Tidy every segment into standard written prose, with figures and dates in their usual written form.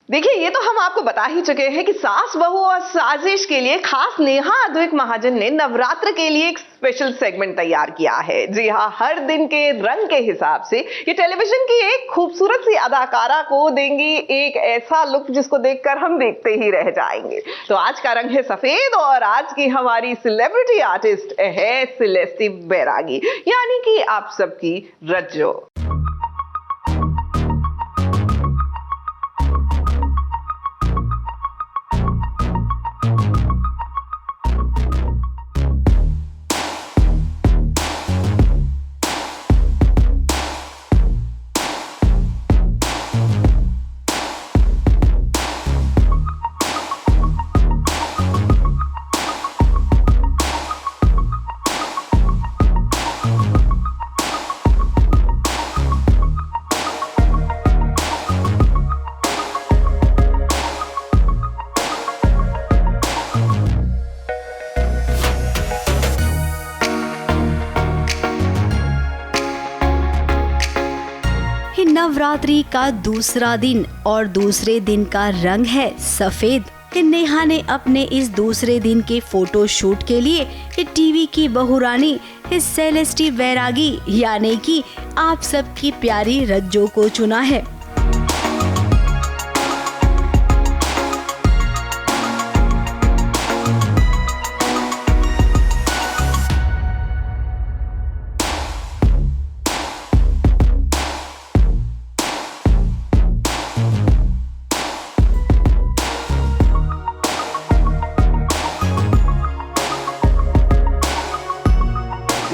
देखिए, ये तो हम आपको बता ही चुके हैं कि सास बहू और साजिश के लिए खास नेहा अद्विक महाजन ने नवरात्र के लिए एक स्पेशल सेगमेंट तैयार किया है। जी हाँ, हर दिन के रंग के हिसाब से ये टेलीविजन की एक खूबसूरत सी अदाकारा को देंगी एक ऐसा लुक जिसको देखकर हम देखते ही रह जाएंगे। तो आज का रंग है सफेद और आज की हमारी सेलिब्रिटी आर्टिस्ट है सेलेस्टी बैरागी, यानी कि आप सबकी रज्जो। नवरात्रि का दूसरा दिन और दूसरे दिन का रंग है सफेद। नेहा ने अपने इस दूसरे दिन के फोटो शूट के लिए टीवी की बहुरानी सेलेस्टी बैरागी यानी कि आप सबकी प्यारी रज्जो को चुना है।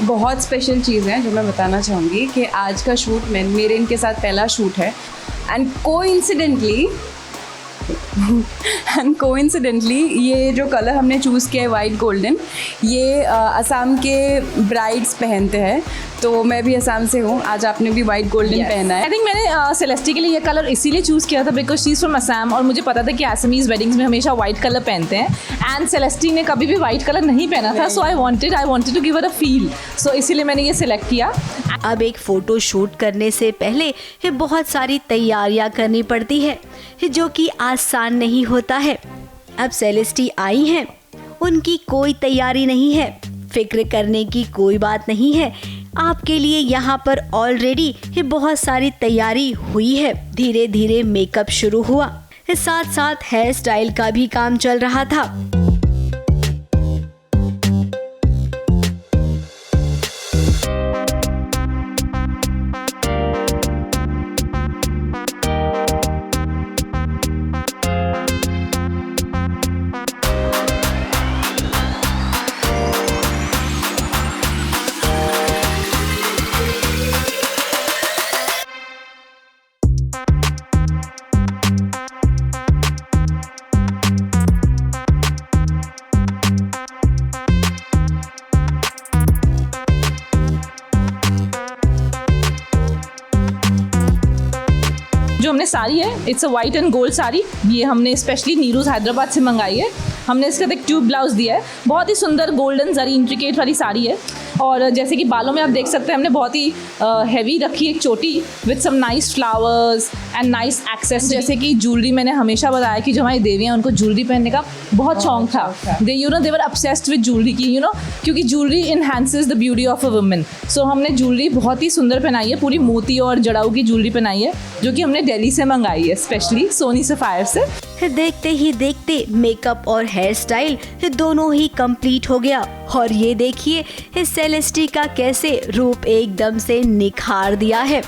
बहुत स्पेशल चीज़ है जो मैं बताना चाहूँगी कि आज का शूट मेरे इनके साथ पहला शूट है एंड कोइंसिडेंटली ये जो कलर हमने चूज़ किया है वाइट गोल्डन, ये असम के ब्राइड्स पहनते हैं, तो मैं भी असम से हूँ। आज आपने भी वाइट गोल्डन पहना है। आई थिंक मैंने सेलेस्टी के लिए ये कलर इसीलिए चूज़ किया था because she is from Assam और मुझे पता था कि असमीज़ वेडिंग्स में हमेशा वाइट कलर पहनते हैं एंड सेलेस्टी ने कभी भी वाइट कलर नहीं पहना था, so I wanted to give her a feel, so इसीलिए मैंने ये सिलेक्ट किया। अब एक फोटो शूट करने से पहले बहुत सारी तैयारियां करनी पड़ती है जो कि आसान नहीं होता है। अब सेलेस्टी आई हैं, उनकी कोई तैयारी नहीं है, फिक्र करने की कोई बात नहीं है। आपके लिए यहाँ पर ऑलरेडी बहुत सारी तैयारी हुई है। धीरे धीरे मेकअप शुरू हुआ, साथ साथ हेयर स्टाइल का भी काम चल रहा था। जो हमने साड़ी है it's a white and gold sari, ये हमने स्पेशली नीरूज हैदराबाद से मंगाई है। हमने इसका एक ट्यूब ब्लाउज दिया है, बहुत ही सुंदर गोल्डन जरी इंट्रिकेट वाली साड़ी है। और जैसे कि बालों में आप देख सकते हैं हमने बहुत ही हैवी रखी एक चोटी with some nice flowers and nice access. जैसे कि ज्वेलरी, मैंने हमेशा बताया कि जो हमारी देवी हैं उनको ज्वेलरी पहनने का बहुत शौक था। They were obsessed with jewellery की क्योंकि jewellery enhances the beauty of a woman. So हमने ज्वेलरी बहुत ही सुंदर पहनाई है, पूरी मोती और जड़ाऊ की ज्वेलरी पहनाई है जो कि हमने दिल्ली से मंगाई है, स्पेशली सोनी सफायर से। देखते ही देखते मेकअप और हेयर स्टाइल दोनों ही कंप्लीट हो गया और ये देखिए सेलेस्टी का कैसे रूप एकदम से निखार दिया है।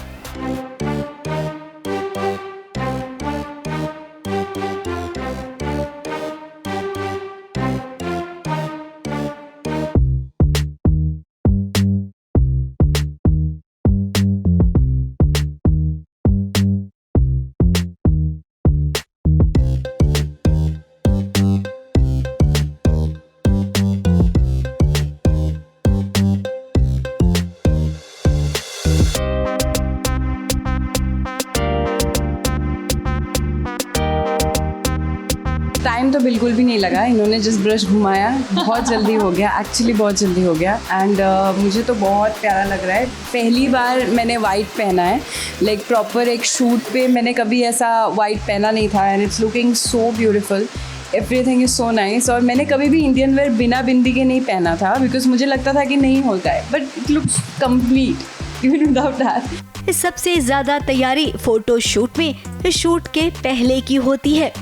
टाइम तो बिल्कुल भी नहीं लगा, इन्होंने जस्ट ब्रश घुमाया, बहुत जल्दी हो गया, एक्चुअली बहुत जल्दी हो गया। एंड मुझे तो बहुत प्यारा लग रहा है। पहली बार मैंने वाइट पहना है, लाइक प्रॉपर एक शूट पे मैंने कभी ऐसा वाइट पहना नहीं था and it's looking so beautiful, everything is so nice. और मैंने कभी भी इंडियन वेयर बिना बिंदी के नहीं पहना था बिकॉज मुझे लगता था कि नहीं होता है, but it looks complete even without that. सबसे ज्यादा तैयारी फोटो शूट में शूट के पहले की होती है।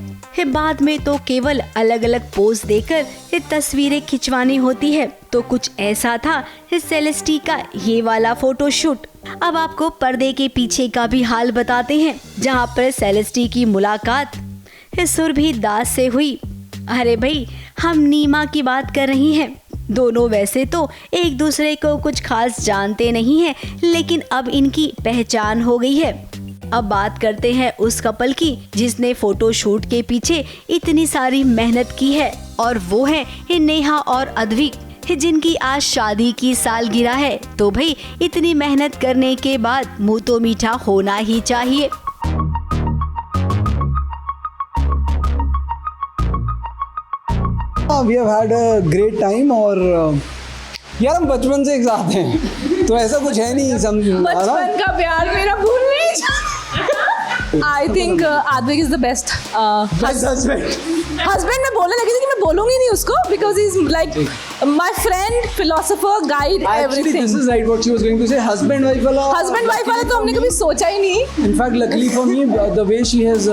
बाद में तो केवल अलग अलग पोज देकर तस्वीरें खिंचवानी होती है। तो कुछ ऐसा था सेलेस्टी का ये वाला फोटो शूट। अब आपको पर्दे के पीछे का भी हाल बताते हैं, जहां पर सेलेस्टी की मुलाकात सुरभि दास से हुई। अरे भाई, हम नीमा की बात कर रही हैं। दोनों वैसे तो एक दूसरे को कुछ खास जानते नहीं हैं, लेकिन अब इनकी पहचान हो गई है। अब बात करते हैं उस कपल की जिसने फोटो शूट के पीछे इतनी सारी मेहनत की है, और वो है नेहा और अद्विक, जिनकी आज शादी की सालगिरह है। तो भाई इतनी मेहनत करने के बाद मुंह तो मीठा होना ही चाहिए। We have had a great time और यार हम बचपन से एक साथ हैं, तो ऐसा कुछ है नहीं बचपन का प्यार मेरा भूल नहीं। I think Advik is the best husband। मैं बोलने लगी थी कि मैं बोलूंगी नहीं उसको because he's like my friend, philosopher, guide, everything। This is right what she was going to say। husband wife वाला तो हमने कभी सोचा ही नहीं। In fact, luckily for me, the way she has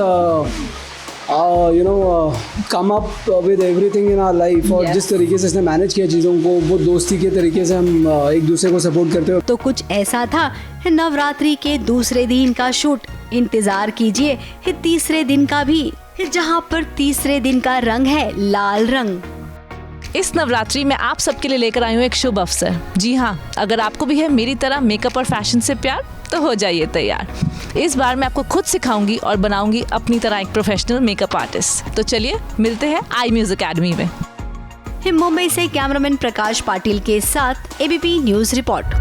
come up with everything in our life और जिस तरीके से इसने मैनेज किया चीज़ों को, वो दोस्ती के तरीके से हम एक दूसरे को सपोर्ट करते हो। तो कुछ ऐसा था नवरात्रि के दूसरे दिन का शूट। इंतजार कीजिए तीसरे दिन का भी, जहां पर तीसरे दिन का रंग है लाल रंग। इस नवरात्रि में आप सबके लिए लेकर आई हूँ एक शुभ अवसर। जी हाँ, अगर आपको भी है मेरी तरह मेकअप और फैशन से प्यार, तो हो जाइए तैयार। इस बार मैं आपको खुद सिखाऊंगी और बनाऊंगी अपनी तरह एक प्रोफेशनल मेकअप आर्टिस्ट। तो चलिए मिलते हैं आई म्यूजिक एकेडमी में। मुंबई से कैमरामैन प्रकाश पाटिल के साथ ABP news report.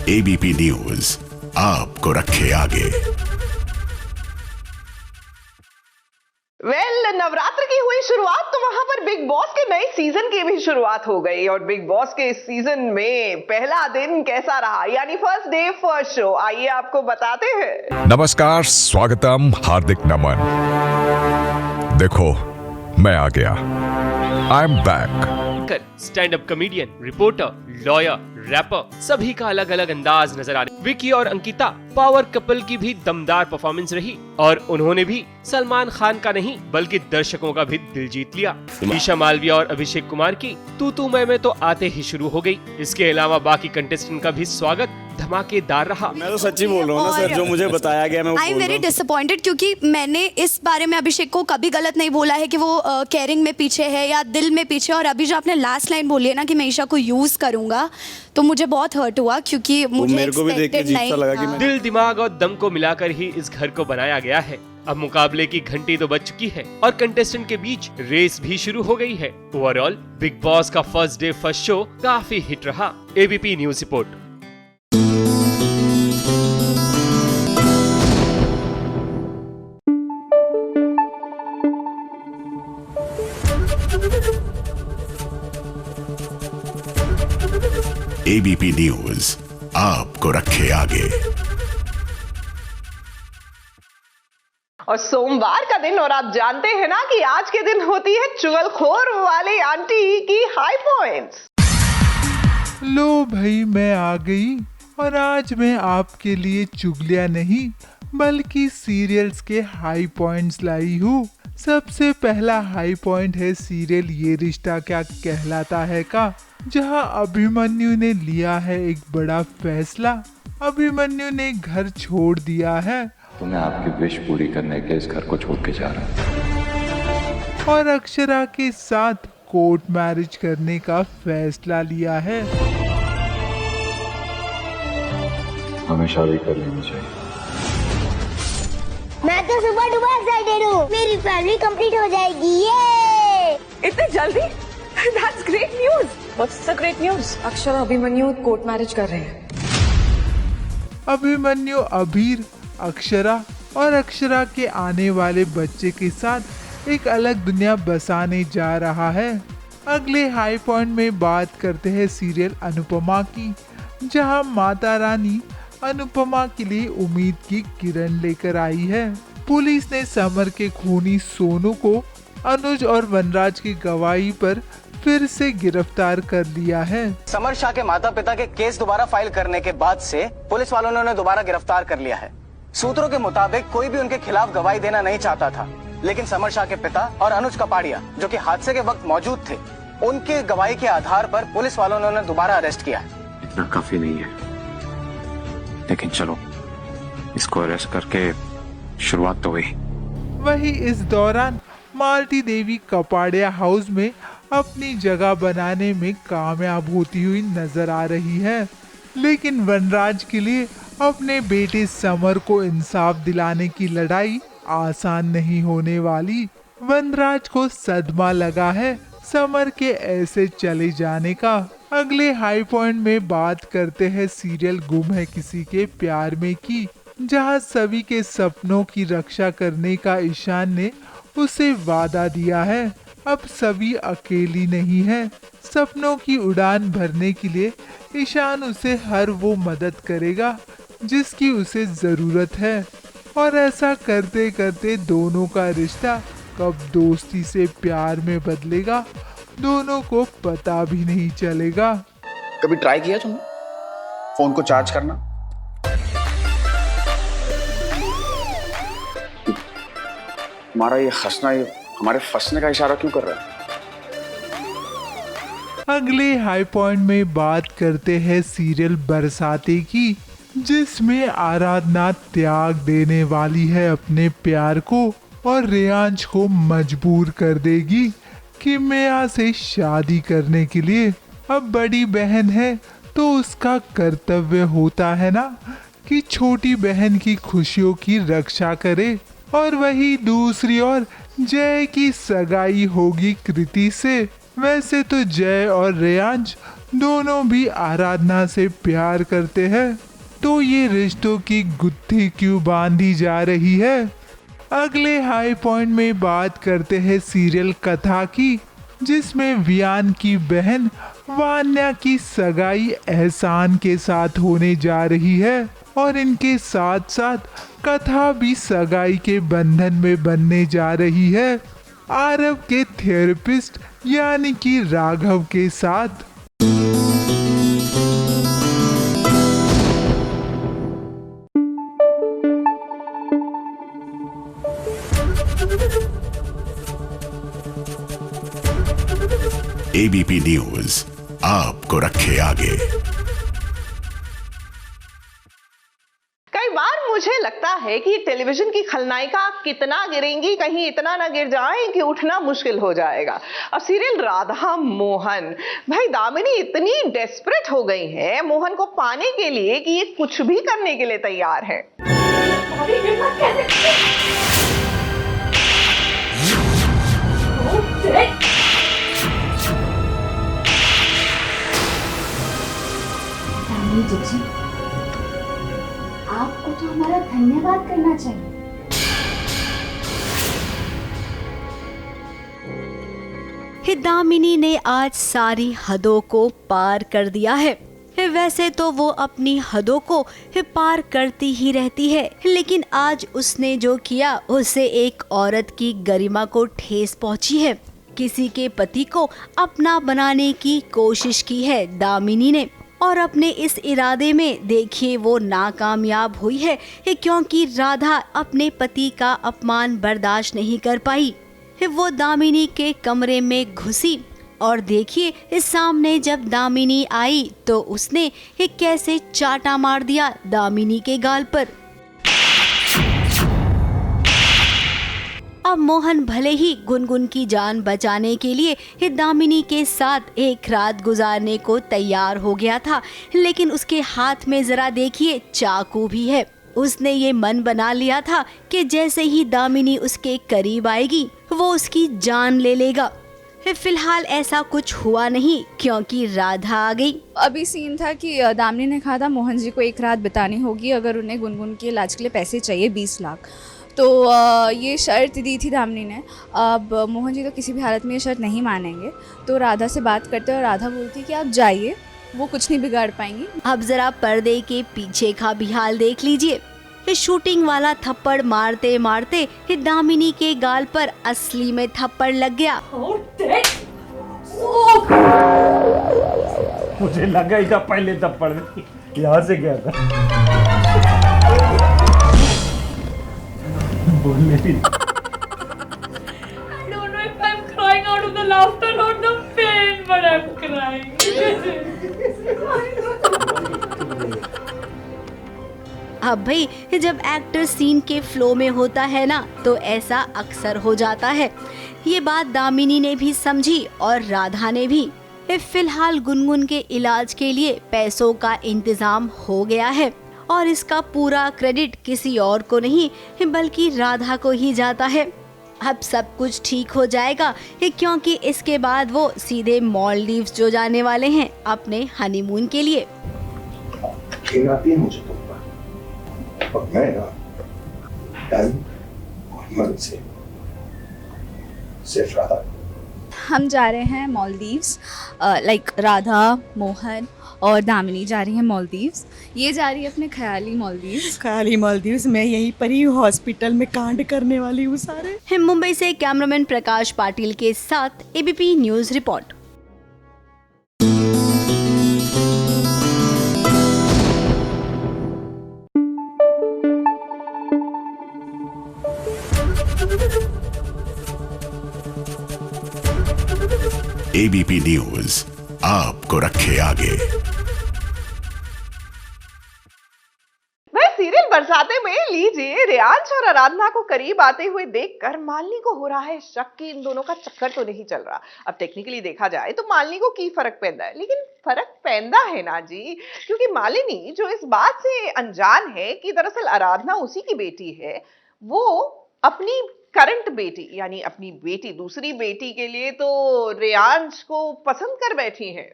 ABP news आपको रखे आगे। नवरात्र की हुई शुरुआत, तो वहां पर बिग बॉस के नए सीजन की भी शुरुआत हो गई। और बिग बॉस के इस सीजन में पहला दिन कैसा रहा, यानी फर्स्ट डे फर्स्ट शो, आइए आपको बताते हैं। नमस्कार, स्वागतम, हार्दिक नमन। देखो मैं आ गया, I am back. Stand up comedian, reporter, lawyer, rapper, सभी का अलग अलग अंदाज नजर आ रहा है। विकी और अंकिता पावर कपल की भी दमदार परफॉर्मेंस रही और उन्होंने भी सलमान खान का नहीं बल्कि दर्शकों का भी दिल जीत लिया। ईशा मालविया और अभिषेक कुमार की तू मैं तो आते ही शुरू हो गई। इसके अलावा बाकी कंटेस्टेंट का भी स्वागत धमाकेदार रहा। मैं तो सच्ची बोल रहा हूँ ना सर, जो मुझे बताया गया मैं आई एम वेरी डिसअपॉइंटेड, क्योंकि मैंने इस बारे में अभिषेक को कभी गलत नहीं बोला है कि वो केयरिंग में पीछे है या दिल में पीछे। और अभी जो आपने लास्ट लाइन बोली है ना कि मैं ईशा को यूज करूंगा, तो मुझे बहुत हर्ट हुआ, क्योंकि मुझे मेरे को भी देख के अजीब सा लगा कि मैं दिल, दिमाग और दम को मिलाकर ही इस घर को बनाया गया है। अब मुकाबले की घंटी तो बज चुकी है और कंटेस्टेंट के बीच रेस भी शुरू हो गई है। ओवरऑल बिग बॉस का फर्स्ट डे फर्स्ट शो काफी हिट रहा। ABP news report. ABP news आपको रखे आगे। और सोमवार का दिन, और आप जानते हैं ना कि आज के दिन होती है चुगलखोर वाली आंटी की हाई पॉइंट्स। लो भाई, मैं आ गई और आज मैं आपके लिए चुगलियां नहीं बल्कि सीरियल्स के हाई पॉइंट्स लाई हूँ। सबसे पहला हाई पॉइंट है सीरियल ये रिश्ता क्या कहलाता है का, जहां अभिमन्यु ने लिया है एक बड़ा फैसला। अभिमन्यु ने घर छोड़ दिया है, तो मैं आपकी विश पूरी करने के इस घर को छोड़ के जा रहा हूँ, और अक्षरा के साथ कोर्ट मैरिज करने का फैसला लिया है। हमें शादी कर लेनी चाहिए। मैं तो सुबह डुबा एक्साइटेड हूँ, मेरी फैमिली कंप्लीट हो जाएगी। ये इतने जल्दी? That's great news. What's the great news? Akshara Abhimanyu court marriage कर रहे हैं। अभिमन्यु अभीर, अक्षरा और अक्षरा के आने वाले बच्चे के साथ एक अलग दुनिया बसाने जा रहा है। अगले हाई पॉइंट में बात करते हैं सीरियल अनुपमा की, जहां माता रानी अनुपमा के लिए उम्मीद की किरण लेकर आई है। पुलिस ने समर के खूनी सोनू को अनुज और वनराज की गवाही पर फिर से गिरफ्तार कर लिया है। समर शाह के माता पिता के केस दोबारा फाइल करने के बाद से पुलिस वालों ने उन्हें दोबारा गिरफ्तार कर लिया है। सूत्रों के मुताबिक कोई भी उनके खिलाफ गवाही देना नहीं चाहता था, लेकिन समर शाह के पिता और अनुज कपाड़िया, जो कि हादसे के वक्त मौजूद थे, उनके गवाही के आधार पर पुलिस वालों ने उन्हें दोबारा अरेस्ट किया है। इतना काफी नहीं है, लेकिन चलो इसको अरेस्ट करके शुरुआत तो हुई। वही इस दौरान मालती देवी कपाड़िया हाउस में अपनी जगह बनाने में कामयाब होती हुई नजर आ रही है, लेकिन वनराज के लिए अपने बेटे समर को इंसाफ दिलाने की लड़ाई आसान नहीं होने वाली। वनराज को सदमा लगा है समर के ऐसे चले जाने का। अगले हाई पॉइंट में बात करते हैं सीरियल गुम है किसी के प्यार में की, जहां सभी के सपनों की रक्षा करने का ईशान ने उसे वादा दिया है। अब सभी अकेली नहीं है। सपनों की उड़ान भरने के लिए ईशान उसे हर वो मदद करेगा जिसकी उसे जरूरत है, और ऐसा करते करते दोनों का रिश्ता कब दोस्ती से प्यार में बदलेगा, दोनों को पता भी नहीं चलेगा। कभी ट्राई किया तुमने फोन को चार्ज करना? हमारा ये हंसना ये हमारे फंसने का इशारा क्यों कर रहा है? अगले हाई पॉइंट में बात करते हैं सीरियल बरसाते की, जिसमें आराधना त्याग देने वाली है अपने प्यार को और रेयांश को मजबूर कर देगी कि मेया से शादी करने के लिए। अब बड़ी बहन है तो उसका कर्तव्य होता है ना कि छोटी बहन की खुशियों की रक्षा करे। और वही दूसरी ओर जय की सगाई होगी कृति से। वैसे तो जय और रेयांश दोनों भी आराधना से प्यार करते हैं, तो ये रिश्तों की गुत्थी क्यों बांधी जा रही है। अगले हाई पॉइंट में बात करते हैं सीरियल कथा की, जिसमें वियान की बहन वान्या की सगाई एहसान के साथ होने जा रही है, और इनके साथ साथ कथा भी सगाई के बंधन में बनने जा रही है आरव के थेरेपिस्ट यानी कि राघव के साथ। एबीपी न्यूज आपको रखे आगे। कई बार मुझे लगता है कि टेलीविजन की खलनायिका कितना गिरेंगी, कहीं इतना ना गिर जाएं कि उठना मुश्किल हो जाएगा। अब सीरियल राधा मोहन, भाई दामिनी इतनी डेस्परेट हो गई है मोहन को पाने के लिए कि ये कुछ भी करने के लिए तैयार है। जी, आपको तो हमारा धन्यवाद करना चाहिए। दामिनी ने आज सारी हदों को पार कर दिया है। वैसे तो वो अपनी हदों को पार करती ही रहती है, लेकिन आज उसने जो किया उससे एक औरत की गरिमा को ठेस पहुंची है। किसी के पति को अपना बनाने की कोशिश की है दामिनी ने, और अपने इस इरादे में देखिए वो नाकामयाब हुई है, क्योंकि राधा अपने पति का अपमान बर्दाश्त नहीं कर पाई। वो दामिनी के कमरे में घुसी और देखिए इस सामने जब दामिनी आई तो उसने कैसे चाटा मार दिया दामिनी के गाल पर। अब मोहन भले ही गुनगुन की जान बचाने के लिए दामिनी के साथ एक रात गुजारने को तैयार हो गया था, लेकिन उसके हाथ में जरा देखिए चाकू भी है। उसने ये मन बना लिया था कि जैसे ही दामिनी उसके करीब आएगी वो उसकी जान ले लेगा। फिलहाल ऐसा कुछ हुआ नहीं क्योंकि राधा आ गई। अभी सीन था कि दामिनी ने कहा था मोहन जी को एक रात बितानी होगी अगर उन्हें गुनगुन के इलाज के लिए पैसे चाहिए 20 लाख। तो ये शर्त दी थी दामिनी ने। अब मोहन जी तो किसी भी हालत में ये शर्त नहीं मानेंगे, तो राधा से बात करते और राधा बोलती कि आप जाइए, वो कुछ नहीं बिगाड़ पाएंगी। अब जरा पर्दे के पीछे का भी हाल देख लीजिए। शूटिंग वाला थप्पड़ मारते मारते दामिनी के गाल पर असली में थप्पड़ लग गया। मुझे लगा ही था पहले थप्पड़ यहाँ से गया था। बोलने भी I don't know if I'm crying out of the laughter or the pain, but I'm crying. अब भाई जब एक्टर सीन के फ्लो में होता है ना तो ऐसा अक्सर हो जाता है। ये बात दामिनी ने भी समझी और राधा ने भी। फिलहाल गुनगुन के इलाज के लिए पैसों का इंतजाम हो गया है और इसका पूरा क्रेडिट किसी और को नहीं बल्कि राधा को ही जाता है। अब सब कुछ ठीक हो जाएगा क्योंकि इसके बाद वो सीधे मालदीव्स जो जाने वाले हैं अपने हनीमून के लिए। मुझे और मैं ना तन और मन से सिर्फ राधा। हम जा रहे हैं मालदीव्स, लाइक राधा, मोहन और दामिनी जा रही है मालदीव्स। ये जा रही है अपने ख्याली मालदीव्स। ख्याली मालदीव्स में यहीं पर ही हॉस्पिटल में कांड करने वाली हूँ सारे। मुंबई से कैमरामैन प्रकाश पाटिल के साथ ABP news report. ABP news आपको रखे आगे। वह सीरियल बरसाते में लीजिए रियांश और आराधना को करीब आते हुए देखकर मालिनी को हो रहा है शक कि इन दोनों का चक्कर तो नहीं चल रहा। अब टेक्निकली देखा जाए तो मालिनी को की फर्क पैदा है, लेकिन फर्क पैदा है ना जी, क्योंकि मालिनी जो इस बात से अनजान है कि दरअसल आराधना उसी की बेटी है, वो अपनी करंट बेटी यानी अपनी बेटी दूसरी बेटी के लिए तो रियांश को पसंद कर बैठी है।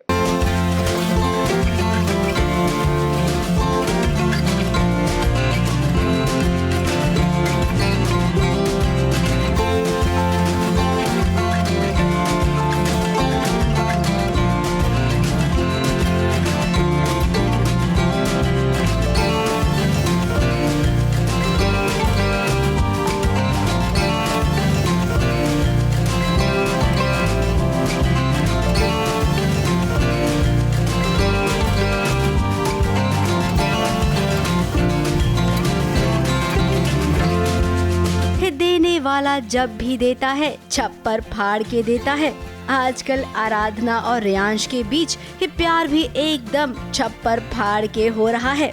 वाला जब भी देता है छप्पर फाड़ के देता है। आजकल आराधना और रियांश के बीच ये प्यार भी एकदम छप्पर फाड़ के हो रहा है।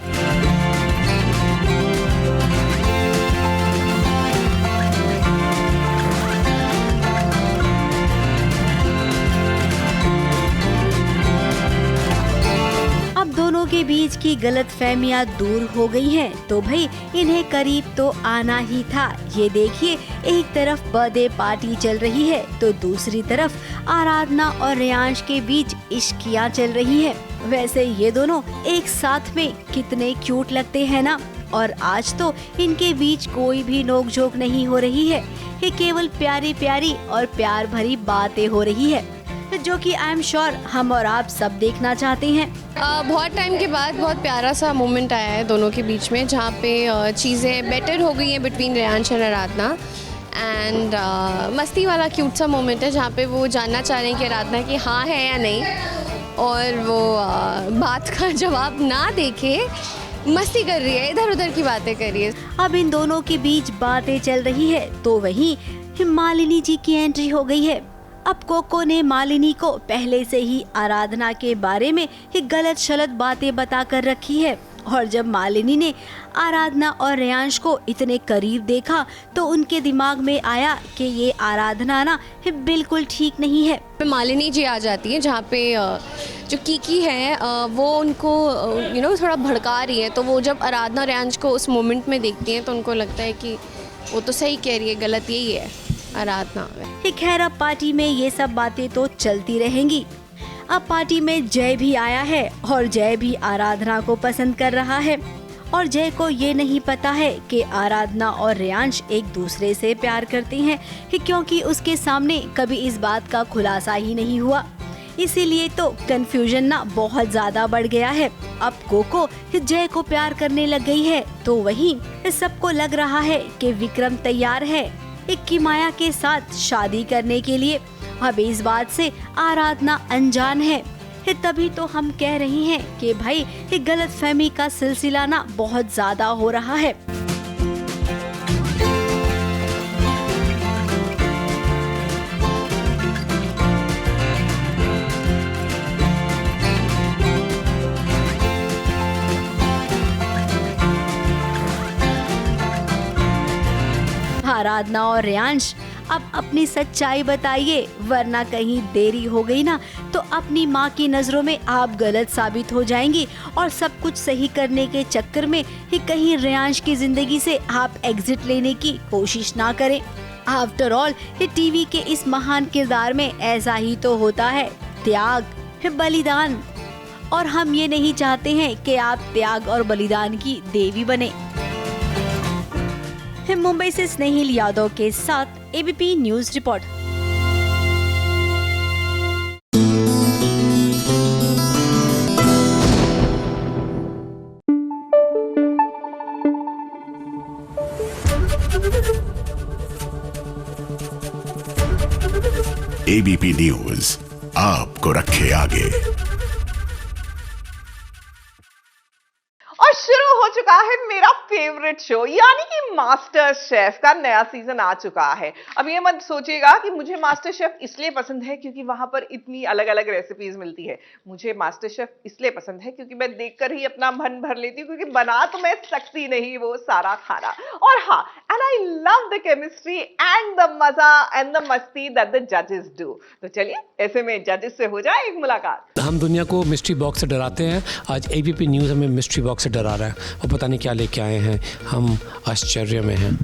दोनों के बीच की गलतफहमियां दूर हो गई हैं, तो भाई इन्हें करीब तो आना ही था। ये देखिए, एक तरफ बर्थडे पार्टी चल रही है तो दूसरी तरफ आराधना और रियांश के बीच इश्कियां चल रही है। वैसे ये दोनों एक साथ में कितने क्यूट लगते हैं ना। और आज तो इनके बीच कोई भी नोक-झोंक नहीं हो रही है, ये केवल प्यारी प्यारी और प्यार भरी बातें हो रही है, जो कि आई एम श्योर हम और आप सब देखना चाहते हैं। बहुत टाइम के बाद बहुत प्यारा सा मोमेंट आया है दोनों के बीच में, जहाँ पे चीज़ें बेटर हो गई हैं बिटवीन रियांश और आराधना। एंड मस्ती वाला क्यूट सा मोमेंट है जहाँ पे वो जानना चाह रहे हैं कि आराधना की हाँ है या नहीं, और वो बात का जवाब ना देके मस्ती कर रही है, इधर उधर की बातें कर रही है। अब इन दोनों के बीच बातें चल रही है तो वहीं मालिनी जी की एंट्री हो गई है। अब कोको ने मालिनी को पहले से ही आराधना के बारे में गलत शलत बातें बता कर रखी है, और जब मालिनी ने आराधना और रियांश को इतने करीब देखा तो उनके दिमाग में आया कि ये आराधना ना बिल्कुल ठीक नहीं है। मालिनी जी आ जाती है जहाँ पे जो कीकी है वो उनको थोड़ा भड़का रही है, तो वो जब आराधना और रियांश को उस मोमेंट में देखती हैं तो उनको लगता है कि वो तो सही कह रही है, गलत यही है। आराधना में। खैर अब पार्टी में ये सब बातें तो चलती रहेंगी। अब पार्टी में जय भी आया है और जय भी आराधना को पसंद कर रहा है और जय को ये नहीं पता है कि आराधना और रेयांश एक दूसरे से प्यार करती हैं, क्योंकि उसके सामने कभी इस बात का खुलासा ही नहीं हुआ। इसीलिए तो कंफ्यूजन ना बहुत ज्यादा बढ़ गया है। अब कोको जय को प्यार करने लग गई है तो वहीं सबको लग रहा है कि विक्रम तैयार है एक की माया के साथ शादी करने के लिए। अब इस बात से आराधना अनजान है, तभी तो हम कह रही हैं कि भाई गलतफहमी का सिलसिला ना बहुत ज्यादा हो रहा है। आराधना और रेयांश अब अपनी सच्चाई बताइए, वरना कहीं देरी हो गई ना तो अपनी माँ की नजरों में आप गलत साबित हो जाएंगी और सब कुछ सही करने के चक्कर में ही कहीं रेयांश की जिंदगी से आप एग्जिट लेने की कोशिश ना करें। आफ्टर ऑल टीवी के इस महान किरदार में ऐसा ही तो होता है, त्याग, बलिदान, और हम ये नहीं चाहते हैं कि आप त्याग और बलिदान की देवी बने। मुंबई से स्नेहिल यादव के साथ ABP news report. ABP news आपको रखे आगे। और शुरू हो चुका है मेरा फेवरेट शो यानी कि मास्टर शेफ का नया सीजन आ चुका है। अब ये मत सोचिएगा कि मुझे मास्टर शेफ इसलिए पसंद है क्योंकि वहां पर इतनी अलग अलग रेसिपीज मिलती है। मुझे मास्टर शेफ इसलिए पसंद है क्योंकि मैं देखकर ही अपना मन भर लेती हूँ, क्योंकि बना तो मैं सकती नहीं वो सारा खाना। और हाँ, and I love the chemistry and the मजा एंड द मस्ती दैट द जजेस डू। तो चलिए ऐसे में जजेस से हो जाए एक मुलाकात। हम दुनिया को मिस्ट्री बॉक्स से डराते हैं, आज एबीपी न्यूज हमें मिस्ट्री बॉक्स से डरा रहा है और पता नहीं क्या लेके आए हैं, हम आश्चर्य में हैं।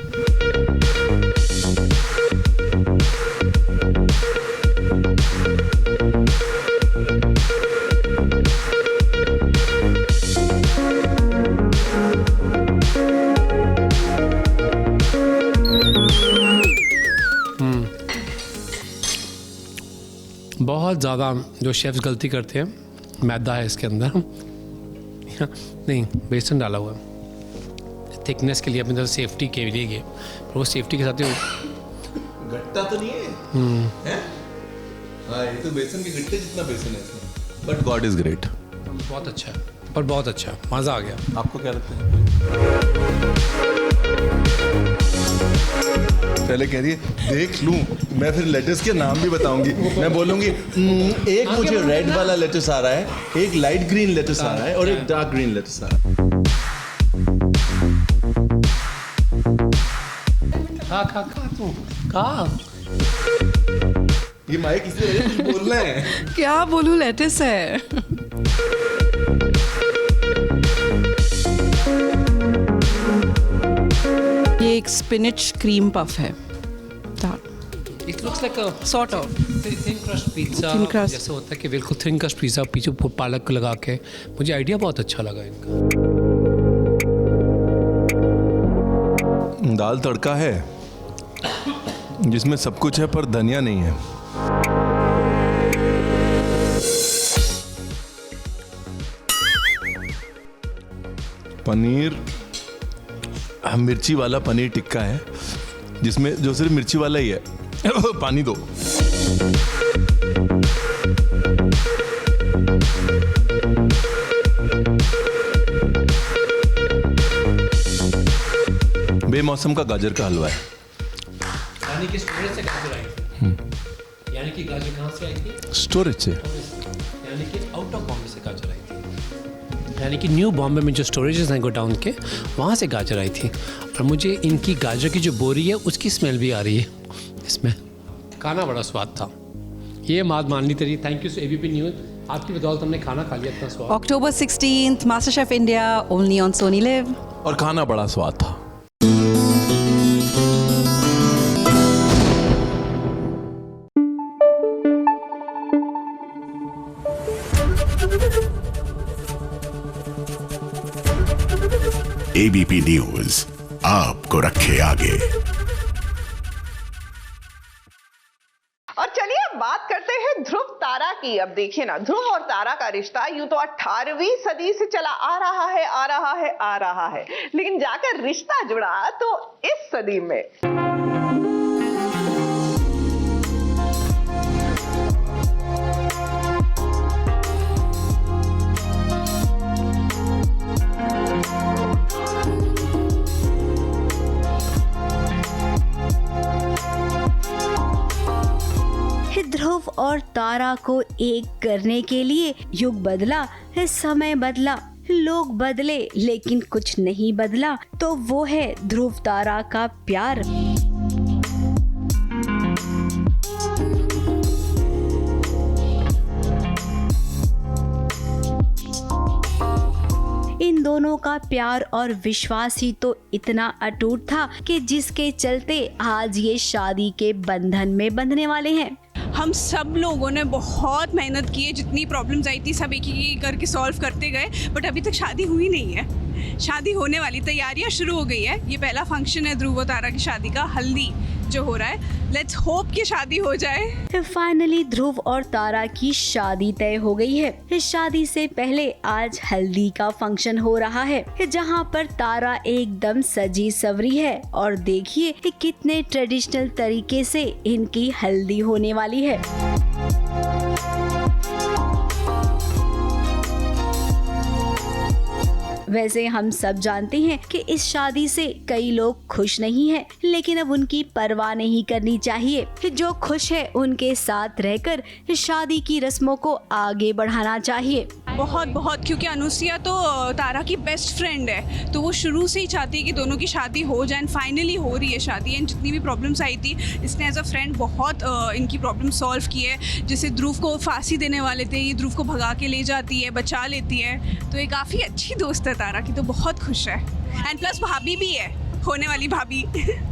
बहुत ज़्यादा जो शेफ्स गलती करते हैं, मैदा है इसके अंदर, नहीं बेसन डाला हुआ है थिकनेस के लिए, अपनी तरफ सेफ्टी के लिए, पर वो सेफ्टी के साथ ही गट्टा तो नहीं है? हाँ, ये तो बेसन के गट्टे जितना बेसन है इसमें। But God is great. बहुत अच्छा है, पर बहुत अच्छा, मज़ा आ गया। आपको क्या लगता है? पहले कह रही है देख लूं मैं, फिर लेटस के नाम भी बताऊंगी। मैं बोलूंगी एक मुझे रेड वाला लेटस आ रहा है, एक लाइट ग्रीन लेटस आ रहा है और एक डार्क ग्रीन लेटस आ रहा है। ये माइक इसलिए कुछ बोलना है। क्या बोलूं, लेटेस्ट है। ये एक स्पिनच क्रीम पफ है। It looks like a sort of thin crust pizza, जैसे होता है कि बिल्कुल thin crust pizza, पीछे पालक को लगा के। मुझे आइडिया बहुत अच्छा लगा इनका। दाल तड़का है जिसमें सब कुछ है पर धनिया नहीं है। पनीर मिर्ची वाला पनीर टिक्का है जिसमें जो सिर्फ मिर्ची वाला ही है। पानी दो। बेमौसम का गाजर का हलवा है। यानी कि स्टोरेज से गाजर आई थी। यानी कि गाजर कहाँ से आई थी? स्टोरेज से। यानी कि आउट ऑफ बॉम्बे से गाजर आई थी। यानी कि न्यू बॉम्बे में जो स्टोरेजेस हैं गोडाउन के, वहाँ से गाजर आई थी। और मुझे इनकी गाजर की जो बोरी है उसकी स्मेल भी आ रही है इसमें। खाना बड़ा स्वाद था, ये बात मान ली तेरी। थैंक यू एबीपी न्यूज़, आपकी बदौलत हमने खाना खा लिया इतना स्वाद। October 16th, MasterChef India, only on Sony Live। और खाना बड़ा स्वाद था। एबीपी न्यूज आपको रखे आगे। और चलिए अब बात करते हैं ध्रुव तारा की। अब देखिए ना, ध्रुव और तारा का रिश्ता यूं तो 18वीं सदी से चला आ रहा है, लेकिन जाकर रिश्ता जुड़ा तो इस सदी में। ध्रुव और तारा को एक करने के लिए युग बदला, समय बदला, लोग बदले, लेकिन कुछ नहीं बदला। तो वो है ध्रुव तारा का प्यार। इन दोनों का प्यार और विश्वास ही तो इतना अटूट था कि जिसके चलते आज ये शादी के बंधन में बंधने वाले हैं। हम सब लोगों ने बहुत मेहनत की है, जितनी प्रॉब्लम्स आई थी सब एक करके सॉल्व करते गए, बट अभी तक शादी हुई नहीं है। शादी होने वाली, तैयारियां शुरू हो गई है। ये पहला फंक्शन है ध्रुव और तारा की शादी का, हल्दी जो हो रहा है। लेट्स होप कि शादी हो जाए। फाइनली ध्रुव और तारा की शादी तय हो गई है। इस शादी से पहले आज हल्दी का फंक्शन हो रहा है, जहां पर तारा एकदम सजी सवरी है और देखिए कितने ट्रेडिशनल तरीके से इनकी हल्दी होने वाली है। वैसे हम सब जानते हैं कि इस शादी से कई लोग खुश नहीं हैं, लेकिन अब उनकी परवाह नहीं करनी चाहिए। जो खुश है उनके साथ रहकर शादी की रस्मों को आगे बढ़ाना चाहिए। बहुत क्योंकि अनुसुईया तो तारा की बेस्ट फ्रेंड है, तो वो शुरू से ही चाहती है कि दोनों की शादी हो जाए। एंड फाइनली हो रही है शादी। एंड जितनी भी प्रॉब्लम्स आई थी, इसने एज अ फ्रेंड बहुत इनकी प्रॉब्लम सॉल्व की है। जैसे ध्रुव को फांसी देने वाले थे, ये ध्रुव को भगा के ले जाती है, बचा लेती है। तो ये काफ़ी अच्छी दोस्त है तारा की, तो बहुत खुश है। एंड प्लस भाभी भी है, होने वाली भाभी।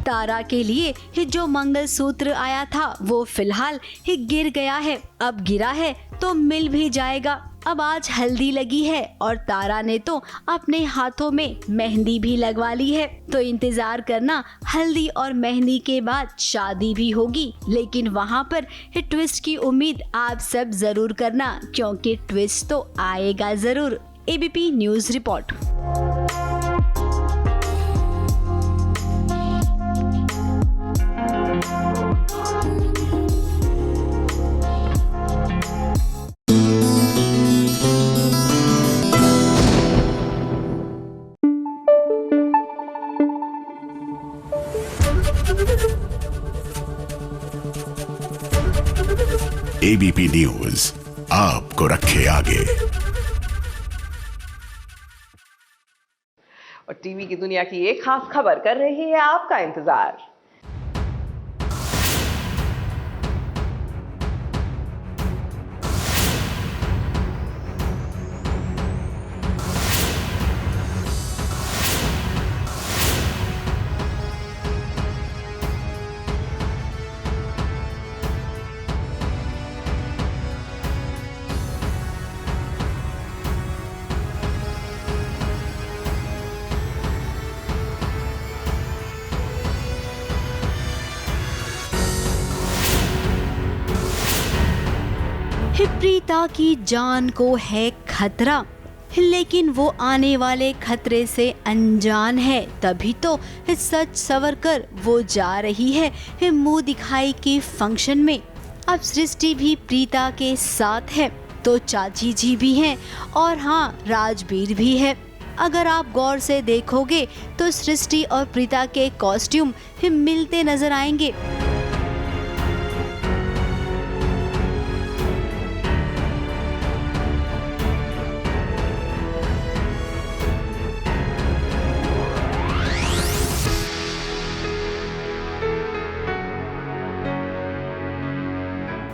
तारा के लिए जो मंगलसूत्र आया था वो फिलहाल गिर गया है। अब गिरा है तो मिल भी जाएगा। अब आज हल्दी लगी है और तारा ने तो अपने हाथों में मेहंदी भी लगवा ली है। तो इंतजार करना, हल्दी और मेहंदी के बाद शादी भी होगी, लेकिन वहाँ पर ट्विस्ट की उम्मीद आप सब जरूर करना, क्योंकि ट्विस्ट तो आएगा जरूर। ABP news report. ABP news आपको रखे आगे। और टीवी की दुनिया की एक खास खबर कर रही है आपका इंतजार। प्रीता की जान को है खतरा, लेकिन वो आने वाले खतरे से अनजान है। तभी तो सच सवर कर वो जा रही है मुंह दिखाई के फंक्शन में। अब सृष्टि भी प्रीता के साथ है, तो चाची जी भी हैं और हाँ, राजबीर भी है। अगर आप गौर से देखोगे तो सृष्टि और प्रीता के कॉस्ट्यूम मिलते नजर आएंगे।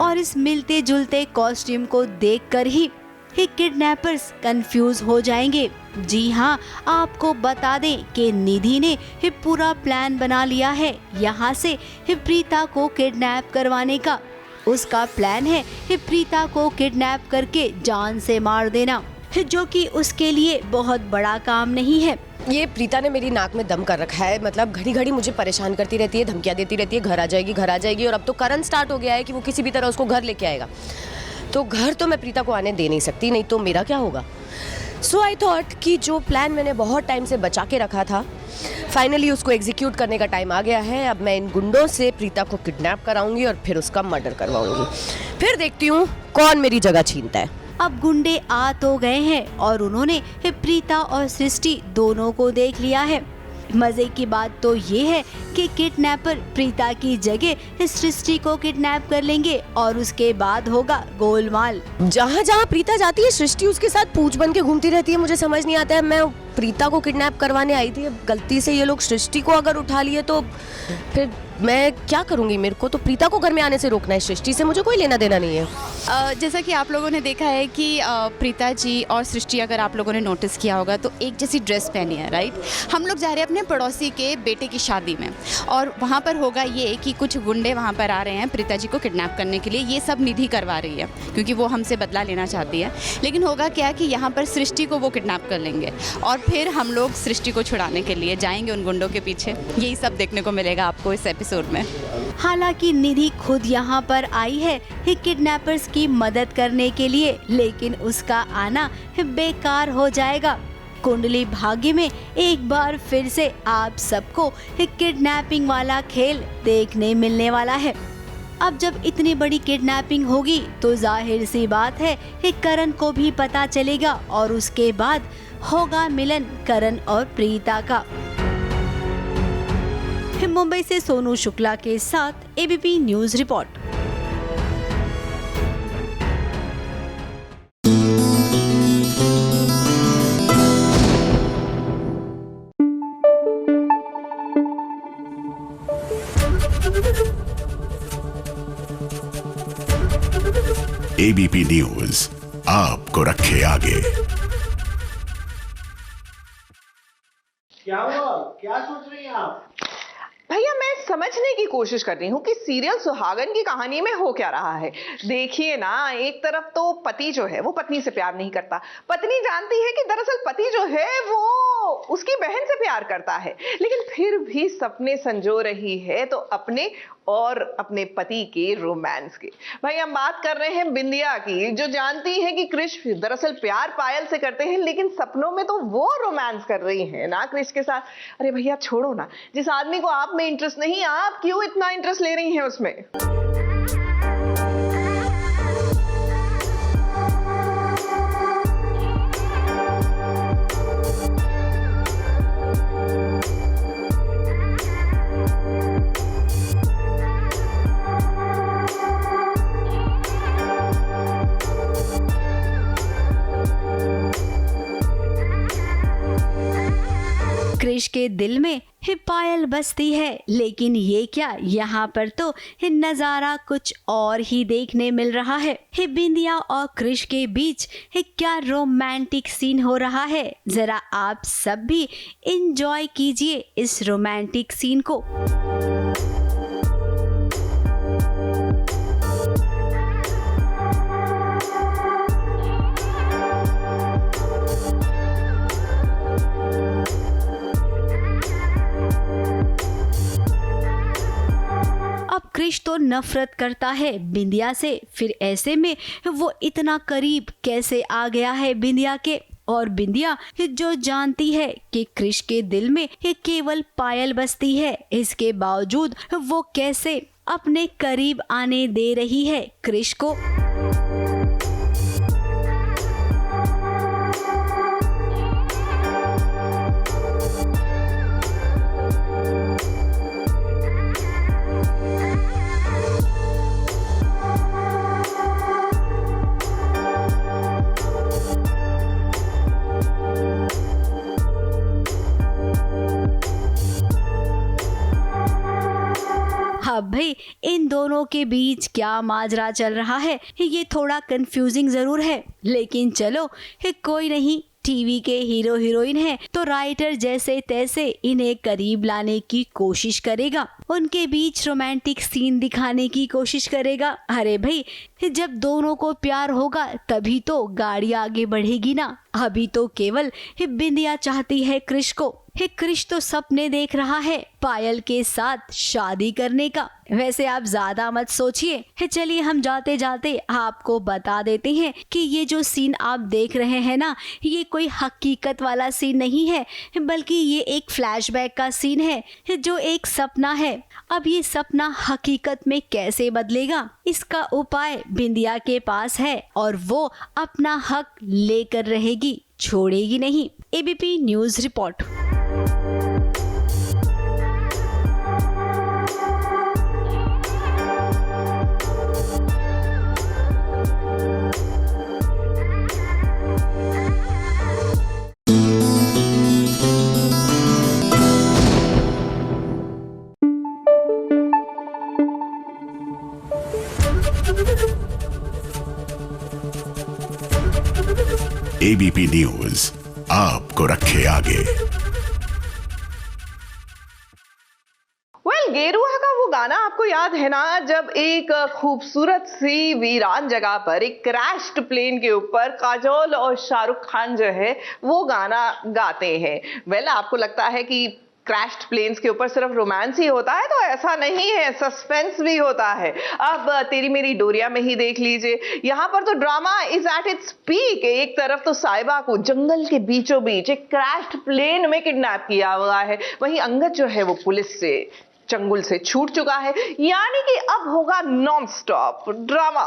और इस मिलते जुलते कॉस्ट्यूम को देखकर ही किडनैपर्स कंफ्यूज हो जाएंगे। जी हाँ, आपको बता दें कि निधि ने पूरा प्लान बना लिया है यहाँ से प्रीता को किडनैप करवाने का। उसका प्लान है प्रीता को किडनैप करके जान से मार देना, जो कि उसके लिए बहुत बड़ा काम नहीं है। ये प्रीता ने मेरी नाक में दम कर रखा है, मतलब घड़ी घड़ी मुझे परेशान करती रहती है, धमकियाँ देती रहती है, घर आ जाएगी। और अब तो करंट स्टार्ट हो गया है कि वो किसी भी तरह उसको घर लेके आएगा। तो घर तो मैं प्रीता को आने दे नहीं सकती, नहीं तो मेरा क्या होगा। सो आई थॉट कि जो प्लान मैंने बहुत टाइम से बचा के रखा था, फाइनली उसको एग्जीक्यूट करने का टाइम आ गया है। अब मैं इन गुंडों से प्रीता को किडनैप कराऊंगी और फिर उसका मर्डर करवाऊंगी। फिर देखती हूँ कौन मेरी जगह छीनता है। अब गुंडे आ तो गए हैं और उन्होंने प्रीता और सृष्टि दोनों को देख लिया है। मजे की बात तो ये है कि किडनैपर प्रीता की जगह सृष्टि को किडनैप कर लेंगे और उसके बाद होगा गोलमाल। जहाँ जहाँ प्रीता जाती है सृष्टि उसके साथ पूंछ बन के घूमती रहती है। मुझे समझ नहीं आता है, मैं प्रीता को किडनैप करवाने आई थी, अब गलती से ये लोग सृष्टि को अगर उठा लिए तो फिर मैं क्या करूंगी। मेरे को तो प्रीता को घर में आने से रोकना है, सृष्टि से मुझे कोई लेना देना नहीं है। जैसा कि आप लोगों ने देखा है कि प्रीता जी और सृष्टि, अगर आप लोगों ने नोटिस किया होगा तो एक जैसी ड्रेस पहनी है, राइट। हम लोग जा रहे हैं अपने पड़ोसी के बेटे की शादी में और वहाँ पर होगा ये कि कुछ गुंडे वहाँ पर आ रहे हैं प्रीता जी को किडनैप करने के लिए। ये सब निधि करवा रही है क्योंकि वो हमसे बदला लेना चाहती है। लेकिन होगा क्या कि यहाँ पर सृष्टि को वो किडनैप कर लेंगे और फिर हम लोग सृष्टि को छुड़ाने के लिए जाएंगे उन गुंडों के पीछे। यही सब देखने को मिलेगा आपको इस एपिसोड में। हालांकि निधि खुद यहाँ पर आई है किडनैपर्स की मदद करने के लिए, लेकिन उसका आना बेकार हो जाएगा। कुंडली भाग्य में एक बार फिर से आप सबको किडनैपिंग वाला खेल देखने मिलने वाला है। अब जब इतनी बड़ी किडनैपिंग होगी तो जाहिर सी बात है कि करण को भी पता चलेगा और उसके बाद होगा मिलन करण और प्रीता का। मुंबई से सोनू शुक्ला के साथ ABP news report. ABP news आपको रखे आगे। क्या हुआ, क्या सोच रही हैं आप? भैया मैं समझने की कोशिश कर रही हूँ कि सीरियल सुहागन की कहानी में हो क्या रहा है। देखिए ना, एक तरफ तो पति जो है वो पत्नी से प्यार नहीं करता, पत्नी जानती है कि दरअसल पति जो है वो उसकी बहन से प्यार करता है, लेकिन फिर भी सपने संजो रही है तो अपने और अपने पति के रोमांस के। भाई हम बात कर रहे हैं बिंदिया की, जो जानती है कि क्रिश दरअसल प्यार पायल से करते हैं, लेकिन सपनों में तो वो रोमांस कर रही है ना क्रिश के साथ। अरे भैया छोड़ो ना, जिस आदमी को आप में इंटरेस्ट नहीं, आप क्यों इतना इंटरेस्ट ले रही हैं उसमें? क्रिश के दिल में पायल बसती है, लेकिन ये क्या, यहाँ पर तो नजारा कुछ और ही देखने मिल रहा है। बिंदिया और क्रिश के बीच क्या रोमांटिक सीन हो रहा है, जरा आप सब भी एंजॉय कीजिए इस रोमांटिक सीन को। क्रिश तो नफरत करता है बिंदिया से, फिर ऐसे में वो इतना करीब कैसे आ गया है बिंदिया के। और बिंदिया जो जानती है कि क्रिश के दिल में केवल पायल बसती है, इसके बावजूद वो कैसे अपने करीब आने दे रही है क्रिश को। अब भाई इन दोनों के बीच क्या माजरा चल रहा है ये थोड़ा कंफ्यूजिंग जरूर है, लेकिन चलो कोई नहीं, टीवी के हीरो हीरोइन हैं तो राइटर जैसे तैसे इन्हें करीब लाने की कोशिश करेगा, उनके बीच रोमांटिक सीन दिखाने की कोशिश करेगा। अरे भाई, जब दोनों को प्यार होगा तभी तो गाड़ी आगे बढ़ेगी ना। अभी तो केवल बिंदिया चाहती है क्रिश को। क्रिश तो सपने देख रहा है पायल के साथ शादी करने का। वैसे आप ज्यादा मत सोचिए, चलिए हम जाते जाते आपको बता देते हैं कि ये जो सीन आप देख रहे हैं ना, ये कोई हकीकत वाला सीन नहीं है, बल्कि ये एक फ्लैशबैक का सीन है जो एक सपना है। अब ये सपना हकीकत में कैसे बदलेगा, इसका उपाय बिंदिया के पास है और वो अपना हक लेकर रहेगी, छोड़ेगी नहीं। ABP news report. ABP news आपको रखे आगे। गेरुआ का वो गाना आपको याद है ना, जब एक खूबसूरत सी वीरान जगह पर एक क्रैश्ड प्लेन के ऊपर काजोल और शाहरुख खान जो है वो गाना गाते हैं। आपको लगता है कि क्रैश्ड प्लेन्स के ऊपर सिर्फ रोमांस ही होता है, तो ऐसा नहीं है, सस्पेंस भी होता है। अब तेरी मेरी डोरिया में ही देख लीजिए, यहाँ पर तो drama is at its peak. एक तरफ तो साहिबा को जंगल के बीचों बीच एक क्रैश्ड प्लेन में किडनैप किया हुआ है, वहीं अंगद जो है वो पुलिस से चंगुल से छूट चुका है, यानी कि अब होगा नॉन स्टॉप ड्रामा।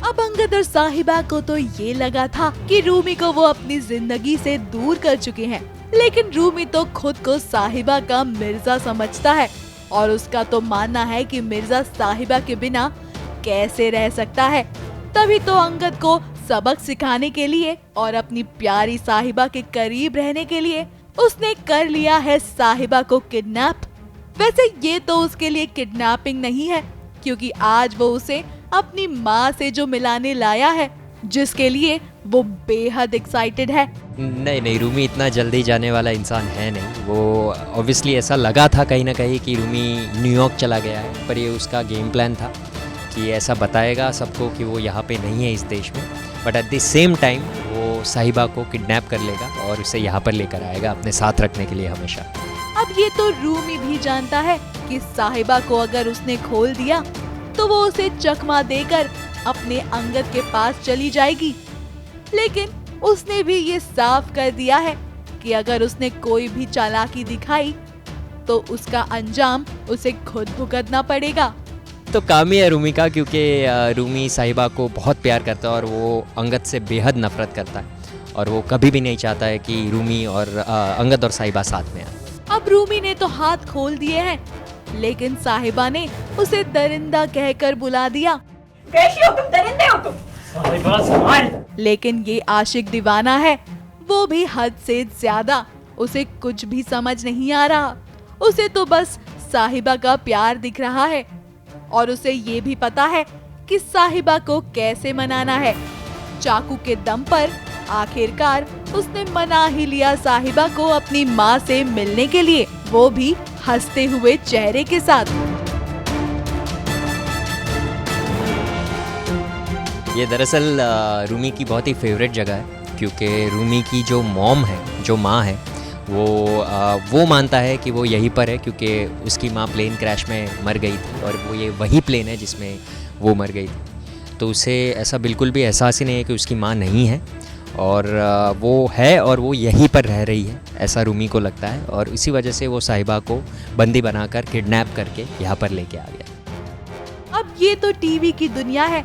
अब अंगद और साहिबा को तो ये लगा था कि रूमी को वो अपनी जिंदगी से दूर कर चुके हैं, लेकिन रूमी तो खुद को साहिबा का मिर्जा समझता है और उसका तो मानना है कि मिर्जा साहिबा के बिना कैसे रह सकता है। तभी तो अंगद को सबक सिखाने के लिए और अपनी प्यारी साहिबा के करीब रहने के लिए उसने कर लिया है साहिबा को किडनैप। वैसे ये तो उसके लिए किडनैपिंग नहीं है, क्योंकि आज वो उसे अपनी माँ से जो मिलाने लाया है, जिसके लिए वो बेहद एक्साइटेड है। नहीं, रूमी इतना जल्दी जाने वाला इंसान है नहीं। वो ऑब्वियसली ऐसा लगा था कहीं ना कहीं कि रूमी न्यूयॉर्क चला गया है, पर ये उसका गेम प्लान था कि ऐसा बताएगा सबको कि वो यहाँ पे नहीं है इस देश में, but at the same time वो साहिबा को किडनैप कर लेगा और उसे यहाँ पर लेकर आएगा अपने साथ रखने के लिए हमेशा। अब ये तो रूमी भी जानता है कि साहिबा को अगर उसने खोल दिया तो वो उसे चकमा देकर अपने अंगद के पास चली जाएगी, लेकिन उसने भी ये साफ कर दिया है कि अगर उसने कोई भी चालाकी दिखाई तो उसका अंजाम उसे खुद भुगतना पड़ेगा। तो काम ही है रूमी का, क्योंकि रूमी साहिबा को बहुत प्यार करता है और वो अंगद से बेहद नफरत करता है और वो कभी भी नहीं चाहता है कि रूमी और अंगद और साहिबा साथ में आए। अब रूमी ने तो हाथ खोल दिए हैं, लेकिन साहिबा ने उसे दरिंदा कहकर बुला दिया। कैसी हो तुम, दरिंदे हो तुम। लेकिन ये आशिक दीवाना है, वो भी हद से ज्यादा। उसे कुछ भी समझ नहीं आ रहा, उसे तो बस साहिबा का प्यार दिख रहा है और उसे ये भी पता है कि साहिबा को कैसे मनाना है। चाकू के दम पर आखिरकार उसने मना ही लिया साहिबा को अपनी माँ से मिलने के लिए, वो भी हंसते हुए चेहरे के साथ। ये दरअसल रूमी की बहुत ही फेवरेट जगह है, क्योंकि रूमी की जो मॉम है, जो माँ है, वो मानता है कि वो यहीं पर है, क्योंकि उसकी माँ प्लेन क्रैश में मर गई थी और वो ये वही प्लेन है जिसमें वो मर गई थी। तो उसे ऐसा बिल्कुल भी एहसास ही नहीं है कि उसकी माँ नहीं है, और वो है और वो यहीं पर रह रही है, ऐसा रूमी को लगता है। और इसी वजह से वो साहिबा को बंदी बनाकर किडनैप करके यहाँ पर लेके आ गया। अब ये तो टीवी की दुनिया है,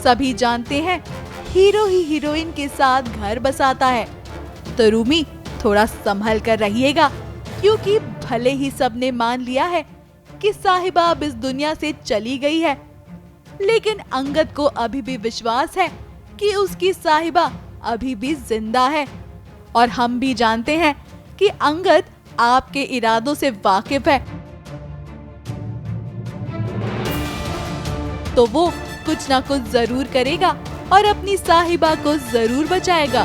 सभी जानते हैं हीरो ही हीरोइन के साथ घर बसाता है, तो रूमी थोड़ा संभल कर रहिएगा, क्योंकि भले ही सबने मान लिया है कि साहिबा अब इस दुनिया से चली गई है, लेकिन अंगद को अभी भी विश्वास है कि उसकी साहिबा अभी भी जिंदा है। और हम भी जानते हैं कि अंगद आपके इरादों से वाकिफ है, तो वो कुछ ना कुछ जरूर करेगा और अपनी साहिबा को जरूर बचाएगा।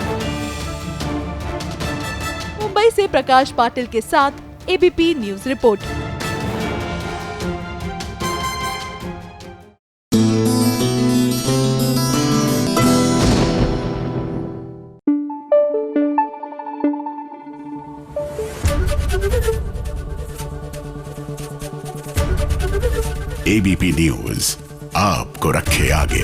मुंबई से प्रकाश पाटिल के साथ ABP news report. ABP news आपको रखे आगे।